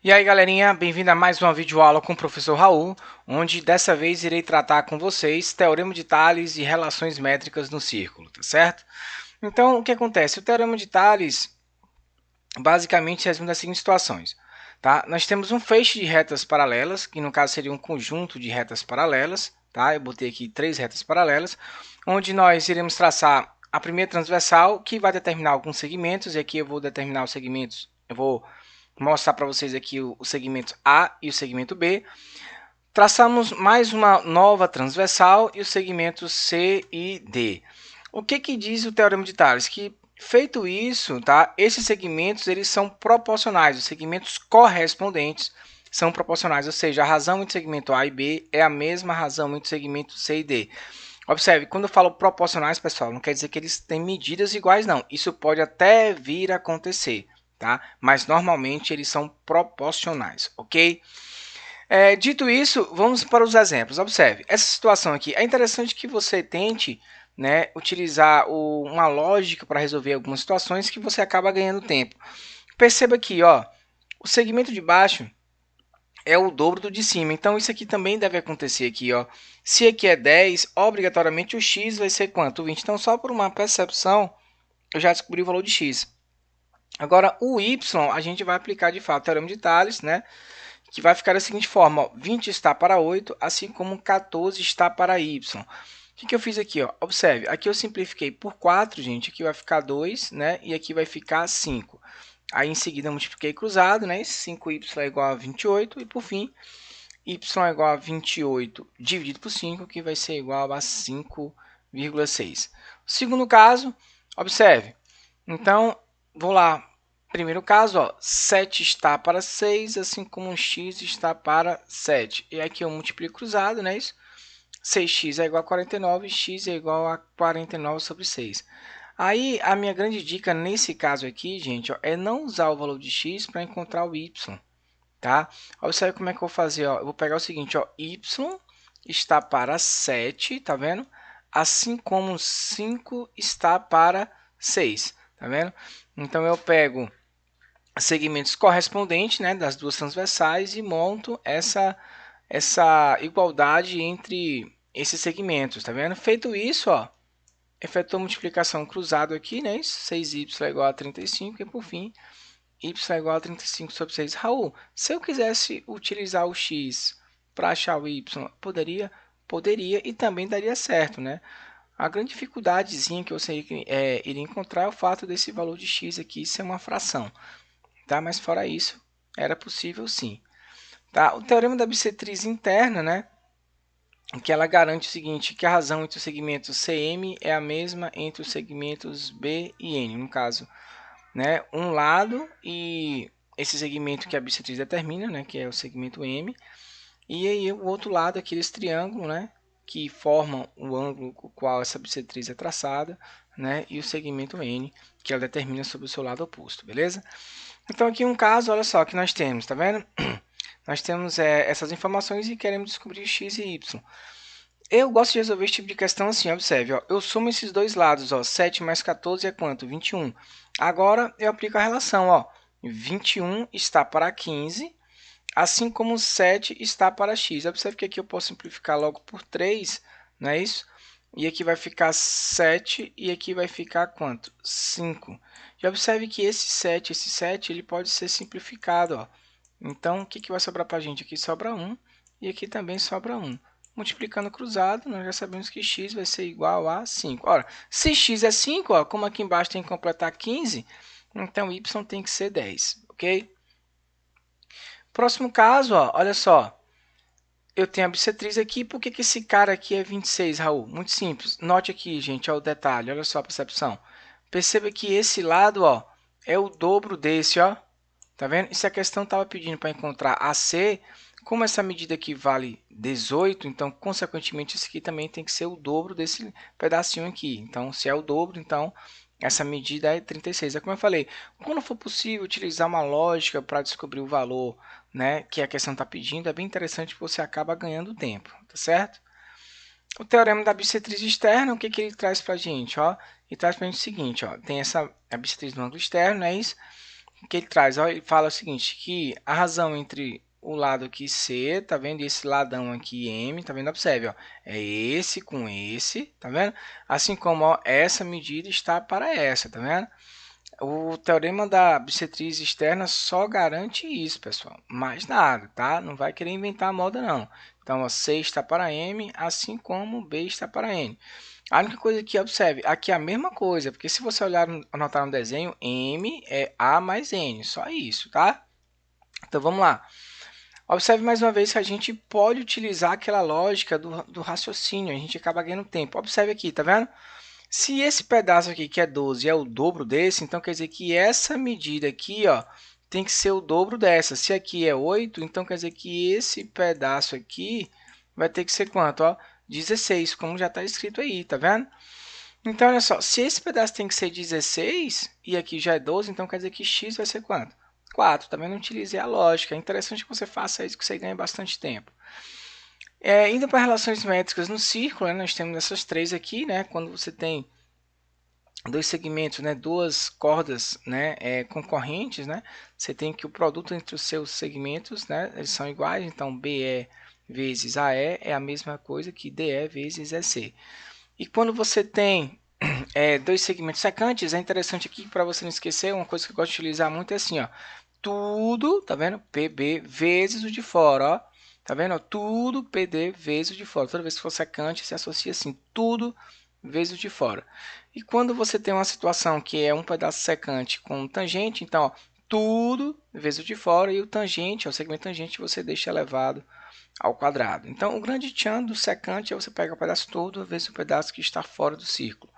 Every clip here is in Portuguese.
E aí galerinha, bem-vindo a mais uma videoaula com o professor Raul, onde dessa vez irei tratar com vocês Teorema de Tales e relações métricas no círculo, tá certo? Então, o que acontece? O Teorema de Tales basicamente resume das seguintes situações. Tá? Nós temos um feixe de retas paralelas, que no caso seria um conjunto de retas paralelas, tá? Eu botei aqui três retas paralelas, onde nós iremos traçar a primeira transversal, que vai determinar alguns segmentos, e aqui eu vou determinar os segmentos, eu vou mostrar para vocês aqui o segmento A e o segmento B. Traçamos mais uma nova transversal e os segmentos C e D. O que diz o Teorema de Tales? Que feito isso, tá, esses segmentos eles são proporcionais, os segmentos correspondentes são proporcionais, ou seja, a razão entre o segmento A e B é a mesma razão entre o segmento C e D. Observe, quando eu falo proporcionais, pessoal, não quer dizer que eles têm medidas iguais, não. Isso pode até vir a acontecer, tá? Mas normalmente eles são proporcionais, ok? Dito isso, vamos para os exemplos. Observe, essa situação aqui é interessante que você tente, né, utilizar uma lógica para resolver algumas situações que você acaba ganhando tempo. Perceba aqui, ó, o segmento de baixo é o dobro do de cima. Então, isso aqui também deve acontecer aqui, ó. Se aqui é 10, obrigatoriamente o x vai ser quanto? 20. Então, só por uma percepção, eu já descobri o valor de x. Agora, o y, a gente vai aplicar de fato o teorema de Tales, né? Que vai ficar da seguinte forma, ó, 20 está para 8, assim como 14 está para y. O que eu fiz aqui? Ó? Observe, aqui eu simplifiquei por 4, gente, aqui vai ficar 2, né? E aqui vai ficar 5. Aí em seguida eu multipliquei cruzado, né? 5y é igual a 28 e por fim, y é igual a 28 dividido por 5, que vai ser igual a 5,6. Segundo caso, observe. Então, vou lá. Primeiro caso, ó, 7 está para 6, assim como x está para 7. E aqui eu multiplico cruzado, né? Isso? 6x é igual a 49, x é igual a 49 sobre 6. Aí, a minha grande dica nesse caso aqui, gente, ó, é não usar o valor de x para encontrar o y, tá? Observe como é que eu vou fazer, ó. Eu vou pegar o seguinte, ó, y está para 7, tá vendo? Assim como 5 está para 6, tá vendo? Então, eu pego segmentos correspondentes, né, das duas transversais e monto essa igualdade entre esses segmentos, tá vendo? Feito isso, ó, efetuou multiplicação cruzado aqui, né? 6y é igual a 35 e por fim, y é igual a 35 sobre 6. Raul, se eu quisesse utilizar o x para achar o y, poderia? Poderia e também daria certo, né? A grande dificuldadezinha que você iria encontrar é o fato desse valor de x aqui ser uma fração, tá? Mas fora isso, era possível sim. Tá? O teorema da bissetriz interna, né? Que ela garante o seguinte, que a razão entre os segmentos CM é a mesma entre os segmentos B e N, no caso, né? Um lado e esse segmento que a bissetriz determina, né? Que é o segmento M, e aí o outro lado, aqueles triângulos, né? Que formam o ângulo com o qual essa bissetriz é traçada, né? E o segmento N, que ela determina sobre o seu lado oposto, beleza? Então aqui um caso, olha só, que nós temos, tá vendo? Nós temos essas informações e queremos descobrir x e y. Eu gosto de resolver esse tipo de questão assim, observe, ó, eu somo esses dois lados, ó, 7 mais 14 é quanto? 21. Agora eu aplico a relação, ó, 21 está para 15, assim como 7 está para x. Observe que aqui eu posso simplificar logo por 3, não é isso? E aqui vai ficar 7 e aqui vai ficar quanto? 5. E observe que esse 7 ele pode ser simplificado, ó. Então, o que vai sobrar para a gente? Aqui sobra 1 e aqui também sobra 1. Multiplicando cruzado, nós já sabemos que x vai ser igual a 5. Ora, se x é 5, ó, como aqui embaixo tem que completar 15, então y tem que ser 10, ok? Próximo caso, ó, olha só. Eu tenho a bissetriz aqui, por que esse cara aqui é 26, Raul? Muito simples. Note aqui, gente, ó, o detalhe, olha só a percepção. Perceba que esse lado, ó, é o dobro desse, ó. Tá vendo? E se a questão estava pedindo para encontrar AC, como essa medida aqui vale 18, então, consequentemente, isso aqui também tem que ser o dobro desse pedacinho aqui. Então, se é o dobro, então, essa medida é 36. É como eu falei, quando for possível utilizar uma lógica para descobrir o valor, né, que a questão está pedindo, é bem interessante que você acaba ganhando tempo, tá certo? O teorema da bissetriz externa, o que ele traz para a gente? Ó? Ele traz para a gente o seguinte, ó, tem a bissetriz no ângulo externo, é isso? o que ele traz? Ó, ele fala o seguinte, que a razão entre o lado aqui C, tá vendo? Esse ladão aqui M, tá vendo? Observe, ó, é esse com esse, tá vendo? Assim como, ó, essa medida está para essa, tá vendo? O teorema da bissetriz externa só garante isso, pessoal. Mais nada, tá? Não vai querer inventar a moda, não. Então, ó, C está para M, assim como B está para N. A única coisa que observe, aqui é a mesma coisa, porque se você olhar, anotar no desenho, M é A mais N, só isso, tá? Então, vamos lá. Observe mais uma vez que a gente pode utilizar aquela lógica do raciocínio, a gente acaba ganhando tempo. Observe aqui, tá vendo? Se esse pedaço aqui, que é 12, é o dobro desse, então quer dizer que essa medida aqui, ó, tem que ser o dobro dessa. Se aqui é 8, então quer dizer que esse pedaço aqui vai ter que ser quanto? Ó? 16, como já está escrito aí, tá vendo? Então, olha só, se esse pedaço tem que ser 16 e aqui já é 12, então quer dizer que x vai ser quanto? 4. Também não utilizei a lógica. É interessante que você faça isso, que você ganha bastante tempo. Indo para relações métricas no círculo, né, nós temos essas três aqui, né? Quando você tem dois segmentos, né, duas cordas, né, concorrentes, né, você tem que o produto entre os seus segmentos, né, eles são iguais, então BE vezes AE é a mesma coisa que DE vezes EC. E quando você tem dois segmentos secantes, é interessante aqui para você não esquecer, uma coisa que eu gosto de utilizar muito é assim, ó, tudo, tá vendo? PB vezes o de fora, ó, tá vendo? Tudo PD vezes o de fora. Toda vez que for secante, se associa assim, tudo vezes o de fora. E quando você tem uma situação que é um pedaço secante com tangente, então, ó, tudo vezes o de fora e o tangente, o segmento tangente, você deixa elevado ao quadrado. Então, o grande tchan do secante é você pega o pedaço todo vezes o pedaço que está fora do círculo.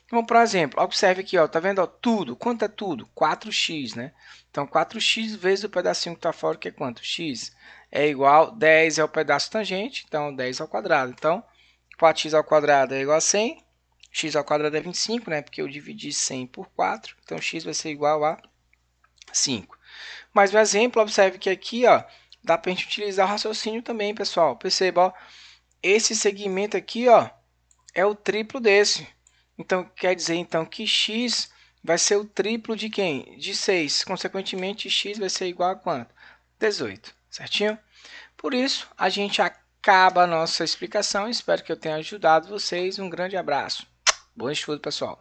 Então, por exemplo, observe aqui, ó, tá vendo? Ó, tudo. Quanto é tudo? 4x, né? Então, 4x vezes o pedacinho que está fora, que é quanto? X é igual, 10 é o pedaço tangente, então 10 ao quadrado. Então, 4x ao quadrado é igual a 100, x ao quadrado é 25, né? Porque eu dividi 100 por 4, então x vai ser igual a 5. Mais um exemplo, observe que aqui, ó, dá para a gente utilizar o raciocínio também, pessoal. Perceba, ó, esse segmento aqui, ó, é o triplo desse. Então, quer dizer então que x vai ser o triplo de quem? De 6. Consequentemente, x vai ser igual a quanto? 18, certinho? Por isso, a gente acaba a nossa explicação. Espero que eu tenha ajudado vocês. Um grande abraço. Bom estudo, pessoal.